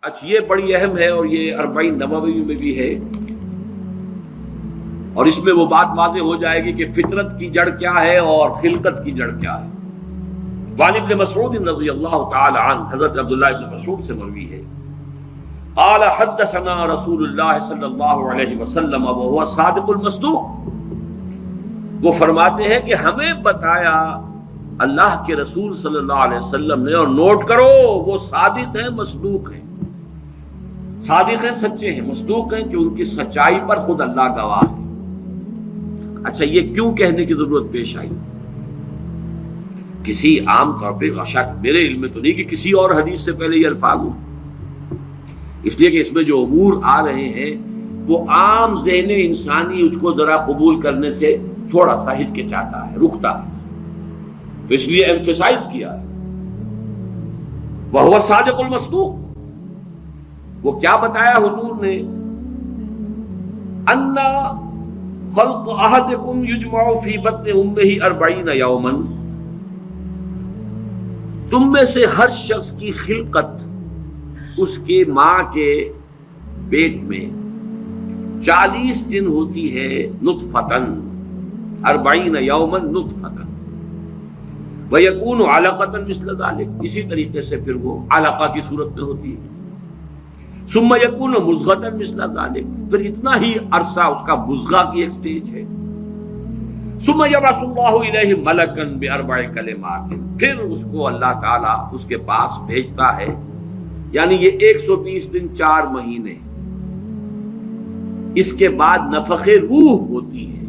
اچھا یہ بڑی اہم ہے اور یہ 40 نووی میں بھی ہے، اور اس میں وہ بات واضح ہو جائے گی کہ فطرت کی جڑ کیا ہے اور خلقت کی جڑ کیا ہے۔ وعن ابن مسعود رضی اللہ تعالی عنہ، حضرت عبداللہ ابن مسعود سے مروی ہے، قال حدثنا رسول اللہ صلی اللہ علیہ وسلم وهو صادق المصدوق، وہ فرماتے ہیں کہ ہمیں بتایا اللہ کے رسول صلی اللہ علیہ وسلم نے، اور نوٹ کرو وہ صادق ہیں مصدوق ہیں، صادق ہیں سچے ہیں، مصدوق ہیں کہ ان کی سچائی پر خود اللہ گواہ ہے۔ اچھا یہ کیوں کہنے کی ضرورت پیش آئی؟ کسی عام طور پہ شک میرے علم میں تو نہیں کہ کسی اور حدیث سے پہلے یہ الفاظ ہوں، اس لیے کہ اس میں جو امور آ رہے ہیں وہ عام ذہن انسانی اس کو ذرا قبول کرنے سے تھوڑا سا ہچکچاتا ہے، رکتا ہے، تو اس لیے ایمفیسائز کیا ہے وَهُوَ الصَّادِقُ الْمَصْدُوقُ۔ وہ کیا بتایا حضور نے؟ اَنَّ خَلْقَ أَحَدِكُمْ يُجْمَعُ فِي بَطْنِ أُمِّهِ 40 يَوْمًا، تم میں سے ہر شخص کی خلقت اس کے ماں کے پیٹ میں 40 دن ہوتی ہے، نطفتن 40 یوما نطفتن، وَيَكُونُ عَلَقَةً مِثْلَ ذَلِكَ، اسی طریقے سے پھر وہ علقہ کی صورت میں ہوتی ہے، ثم يكون مضغة مثل ذلك، پھر اتنا ہی عرصہ اس کا مضغہ کی ایک سٹیج ہے، ثم يبعث الله إليه ملكا بأربع كلمات، پھر اس کو اللہ تعالیٰ اس کے پاس بھیجتا ہے، یعنی یہ 120 دن 4 مہینے، اس کے بعد نفخ روح ہوتی ہے،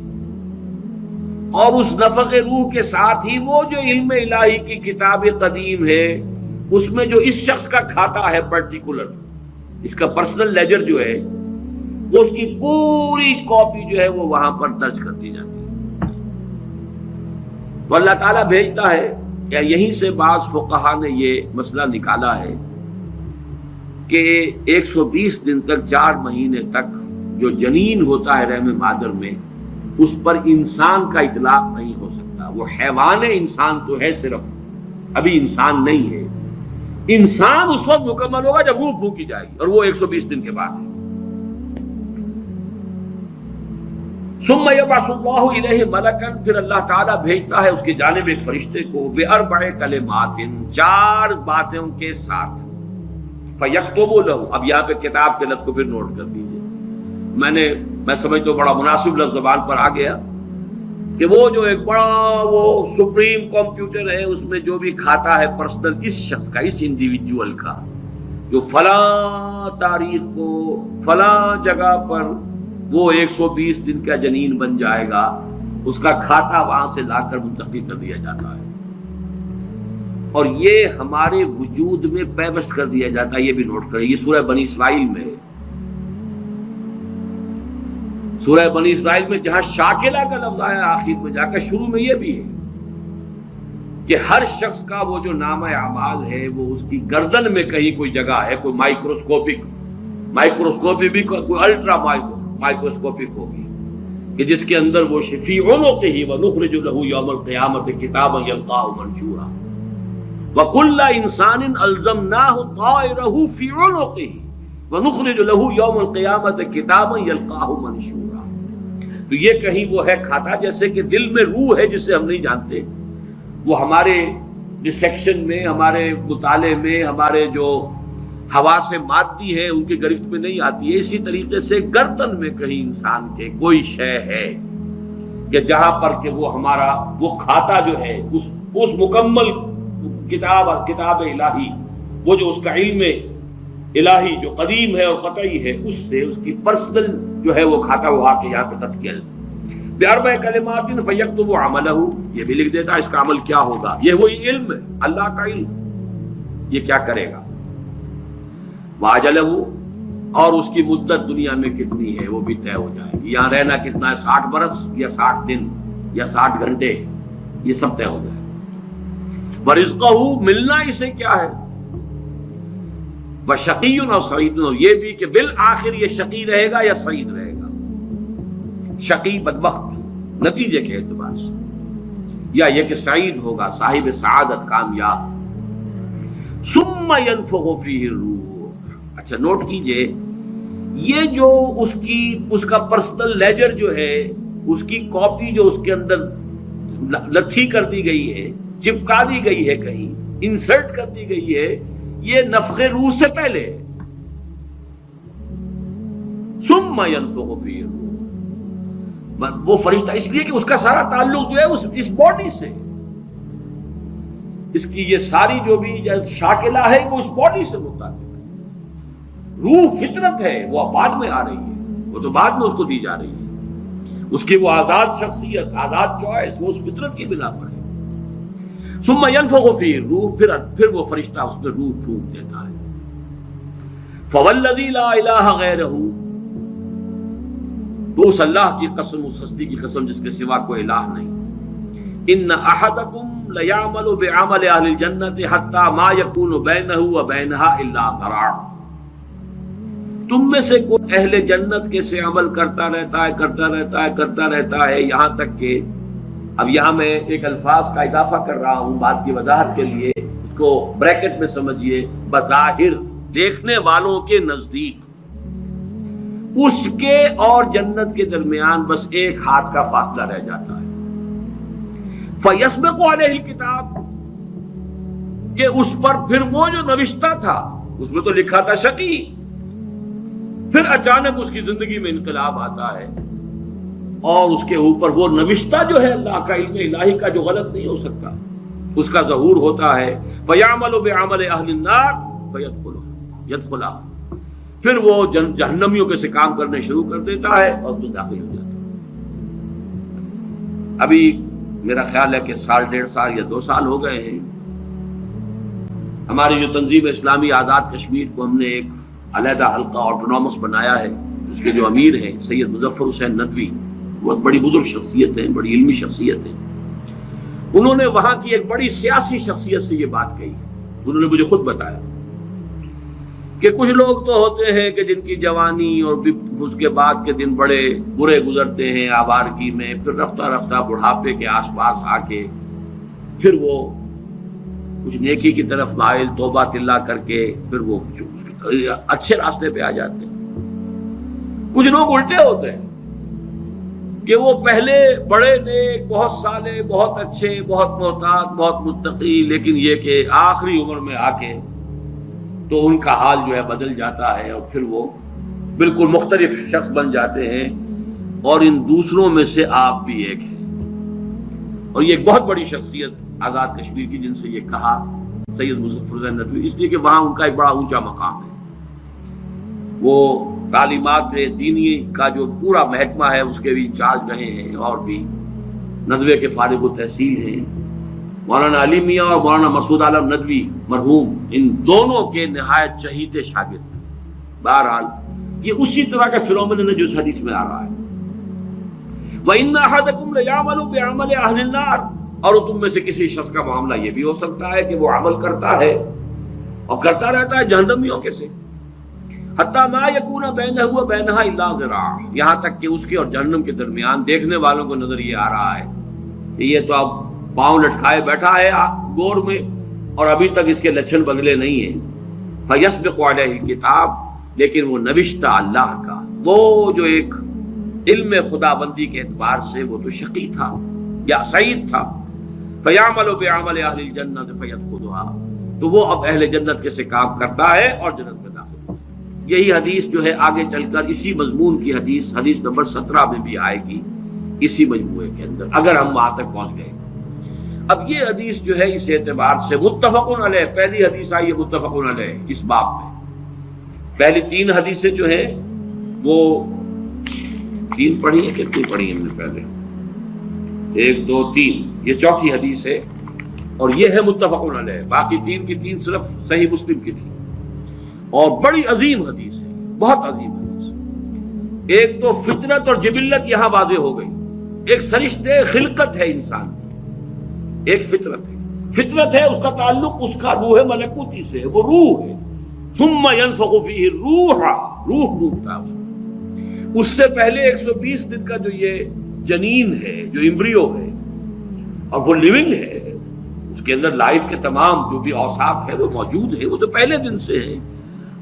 اور اس نفخ روح کے ساتھ ہی وہ جو علم الہی کی کتاب قدیم ہے اس میں جو اس شخص کا کھاتا ہے پرٹیکولر، اس کا پرسنل لیجر جو ہے، وہ اس کی پوری کاپی جو ہے وہ وہاں پر درج کر دی جاتی ہے، تو اللہ تعالیٰ بھیجتا ہے۔ یا یہیں سے بعض فقہا نے یہ مسئلہ نکالا ہے کہ 120 دن تک 4 مہینے تک جو جنین ہوتا ہے رحم مادر میں، اس پر انسان کا اطلاق نہیں ہو سکتا، وہ حیوان انسان تو ہے صرف، ابھی انسان نہیں ہے، انسان اس وقت مکمل ہوگا جب روح پھونکی جائے گی، اور وہ 120 دن کے بعد ہے۔ ثم يبعث الله إليه ملكا، پھر اللہ تعالیٰ بھیجتا ہے اس کی جانب ایک فرشتے کو، بأربع كلمات، 4 باتوں کے ساتھ، فيكتب له، اب یہاں پہ کتاب کے لفظ کو پھر نوٹ کر دیجیے، میں سمجھتا ہوں بڑا مناسب لفظ زبان پر آ گیا کہ وہ جو ایک بڑا وہ سپریم کمپیوٹر ہے، اس میں جو بھی کھاتا ہے پرسنل اس شخص کا، اس انڈیویجول کا، جو فلاں تاریخ کو فلاں جگہ پر وہ 120 دن کا جنین بن جائے گا، اس کا کھاتا وہاں سے لا کر منتقل کر دیا جاتا ہے، اور یہ ہمارے وجود میں پیوست کر دیا جاتا ہے۔ یہ بھی نوٹ کریں، یہ سورہ بنی اسرائیل میں ہے، سورہ بنی اسرائیل میں جہاں شاکلہ کا لفظ آیا آخر میں جا کر، شروع میں یہ بھی ہے کہ ہر شخص کا وہ جو نامہ اعمال ہے وہ اس کی گردن میں کہیں کوئی جگہ ہے، کوئی مائکروسکوپی بھی کوئی الٹرا مائکروسکوپک ہوگی کہ جس کے اندر وہ شفیع عنقہ ونخرج له یوم القیامۃ کتابا یلقاہ منشورا وکل انسان الزمناہ طائرہ فی عنقہ ونخرج له یوم القیامۃ کتابا یلقاہ منشورا۔ تو یہ کہیں وہ ہے کھاتا، جیسے کہ دل میں روح ہے جسے ہم نہیں جانتے، وہ ہمارے ڈسیکشن میں، ہمارے مطالعے میں، ہمارے جو حواس مادی ہے ان کی گرفت میں نہیں آتی ہے، اسی طریقے سے گردن میں کہیں انسان کے کوئی شے ہے کہ جہاں پر کہ وہ ہمارا وہ کھاتا جو ہے اس مکمل کتاب الہی، وہ جو اس کا علم الہی جو قدیم ہے اور قطعی ہے، اس سے اس کی پرسنل جو ہے وہ کھاتا وہ آ کے یہاں پہ خط کیا بأربع کلمات فیکتب عملہ، یہ بھی لکھ دیتا ہے اس کا عمل کیا ہوگا، یہ وہی علم ہے، اللہ کا علم، یہ کیا کرے گا، واجلہ، اور اس کی مدت دنیا میں کتنی ہے وہ بھی طے ہو جائے گی، یہاں رہنا کتنا ہے، 60 برس یا 60 دن یا 60 گھنٹے، یہ سب طے ہو جائے، ورزقہ، ملنا اسے کیا ہے، وشقی اور سعید، یہ بھی کہ بالآخر یہ شقی رہے گا یا سعید رہے گا، شقی بدبخت نتیجے کے اعتبار سے، یا یہ کہ سعید ہوگا صاحب سعادت کامیاب۔ ثم ينفخ فیہ الروح، اچھا نوٹ کیجئے، یہ جو اس کا پرسنل لیجر جو ہے، اس کی کاپی جو اس کے اندر لٹھی کر دی گئی ہے، چپکا دی گئی ہے، کہیں انسرٹ کر دی گئی ہے، یہ نفخ روح سے پہلے ہے۔ ثم ينفخ فيه الروح، وہ فرشتہ اس لیے کہ اس کا سارا تعلق جو ہے اس باڈی سے، اس کی یہ ساری جو بھی شاکلہ ہے وہ اس باڈی سے متعلق ہے۔ روح فطرت ہے، وہ بعد میں آ رہی ہے، وہ تو بعد میں اس کو دی جا رہی ہے، اس کی وہ آزاد شخصیت، آزاد چوائس، وہ اس فطرت کی بنا پر ہے۔ ثم ينفخ فيه الروح، پھر وہ فرشتہ اس میں روح پھونک دیتا ہے۔ فوالذی لا الہ غیرہ، تو اس اللہ کی قسم، اس ہستی کی قسم جس کے سوا کوئی الہ نہیں، ان احدکم لیعمل بعمل اہل الجنۃ حتی ما یکون بینہ وبینہا الا ذراع، تم میں سے کوئی اہل جنت کے سے عمل کرتا رہتا ہے یہاں تک کہ، اب یہاں میں ایک الفاظ کا اضافہ کر رہا ہوں بات کی وضاحت کے لیے، اس کو بریکٹ میں سمجھیے، بظاہر دیکھنے والوں کے نزدیک اس کے اور جنت کے درمیان بس ایک ہاتھ کا فاصلہ رہ جاتا ہے۔ فَيَسْبِقُ عَلَيْهِ الْكِتَابُ، کہ اس پر پھر وہ جو نوشتہ تھا، اس میں تو لکھا تھا شقی، پھر اچانک اس کی زندگی میں انقلاب آتا ہے اور اس کے اوپر وہ نوشتہ جو ہے اللہ کا علم الہی کا جو غلط نہیں ہو سکتا، اس کا ظہور ہوتا ہے۔ فَيَعْمَلُ بِعَمَلِ أَهْلِ النَّارِ فَيَدْخُلُهَا، پھر وہ جہنمیوں کے سے کام کرنے شروع کر دیتا ہے اور تو داخل ہو جاتا ہے۔ ابھی میرا خیال ہے کہ سال 1.5 سال یا 2 سال ہو گئے ہیں، ہماری جو تنظیم اسلامی آزاد کشمیر کو ہم نے ایک علیحدہ حلقہ آٹونومس بنایا ہے، اس کے جو امیر ہیں سید مظفر حسین ندوی، بہت بڑی بزرگ شخصیت ہیں، بڑی علمی شخصیت ہیں، انہوں نے وہاں کی ایک بڑی سیاسی شخصیت سے یہ بات کہی ہے۔ انہوں نے مجھے خود بتایا کہ کچھ لوگ تو ہوتے ہیں کہ جن کی جوانی اور اس کے بعد کے دن بڑے برے گزرتے ہیں آوارگی میں، پھر رفتہ رفتہ بڑھاپے کے آس پاس آ کے پھر وہ کچھ نیکی کی طرف مائل، توبہ تلہ کر کے پھر وہ اچھے راستے پہ آ جاتے ہیں۔ کچھ لوگ الٹے ہوتے ہیں کہ وہ پہلے بڑے نیک، بہت صالح، بہت اچھے، بہت محتاط، بہت متقی، لیکن یہ کہ آخری عمر میں آ کے تو ان کا حال جو ہے بدل جاتا ہے اور پھر وہ بالکل مختلف شخص بن جاتے ہیں، اور ان دوسروں میں سے آپ بھی ایک ہیں۔ اور یہ ایک بہت بڑی شخصیت آزاد کشمیر کی، جن سے یہ کہا سید مظفر حسین ندوی، اس لیے کہ وہاں ان کا ایک بڑا اونچا مقام ہے، وہ تعلیمات دینی کا جو پورا محکمہ ہے اس کے بھی انچارج رہے ہیں، اور بھی ندوے کے فارغ التحصیل ہیں۔ مولانا علی میاں اور مولانا مسعود عالم ندوی مرحوم، ان دونوں کے نہایت چہیتے شاگرد ہیں۔ بہرحال یہ اسی طرح کا فینومینن ہے جو اس حدیث میں آ رہا ہے۔ وَإِنَّ أَحَدَكُمْ لَيَعْمَلُ بِعَمَلِ أَهْلِ النَّارِ، اور تم میں سے کسی شخص کا معاملہ یہ بھی ہو سکتا ہے کہ وہ عمل کرتا ہے اور کرتا رہتا ہے جہنمیوں کے سے، حتیٰ ما یکون بینہ وبینہا الا ذراع، یہاں تک کہ اس کے اور جہنم کے درمیان دیکھنے والوں کو نظر یہ آ رہا ہے کہ یہ تو اب پاؤں لٹکائے بیٹھا ہے گور میں اور ابھی تک اس کے لچھن بدلے نہیں ہیں۔ فیسبق علیہ الکتاب، لیکن وہ نوشتہ اللہ کا، وہ جو ایک علم خدا بندی کے اعتبار سے وہ تو شقی تھا یا سعید تھا۔ فیعمل بعمل اہل الجنۃ فیدخلھا، تو وہ اب اہل جنت کے سے کام کرتا ہے اور جنت میں داخل ہوتا ہے۔ یہی حدیث جو ہے آگے چل کر اسی مضمون کی حدیث نمبر 17 میں بھی آئے گی، اسی مجموعے کے اندر، اگر ہم وہاں تک پہنچ گئے۔ اب یہ حدیث جو ہے اس اعتبار سے متفق علیہ، پہلی حدیث آئی ہے متفق علیہ اس باب میں۔ پہلی 3 حدیثیں جو ہیں وہ 3 پڑھی ہیں، کتنی پڑھی ہم نے پہلے؟ 1 2 3، یہ چوتھی حدیث ہے اور یہ ہے متفق علیہ، باقی 3 کی 3 صرف صحیح مسلم کی تھی، اور بڑی عظیم حدیث ہے، بہت عظیم حدیث۔ ایک تو فطرت اور جبلت یہاں واضح ہو گئی، ایک سرشتے خلقت ہے انسان، ایک فطرت ہے، اس کا تعلق اس کا روح ملکوتی سے، وہ روح ہے۔ ثم ينفخ فيه الروح، روح ڈوبتا ہے اس سے پہلے 120 دن کا جو یہ جنین ہے، جو امبریو ہے، اور وہ لیونگ ہے، اس کے اندر لائف کے تمام جو بھی اوصاف ہے وہ موجود ہے، وہ تو پہلے دن سے ہے،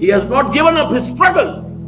he has not given up his struggle,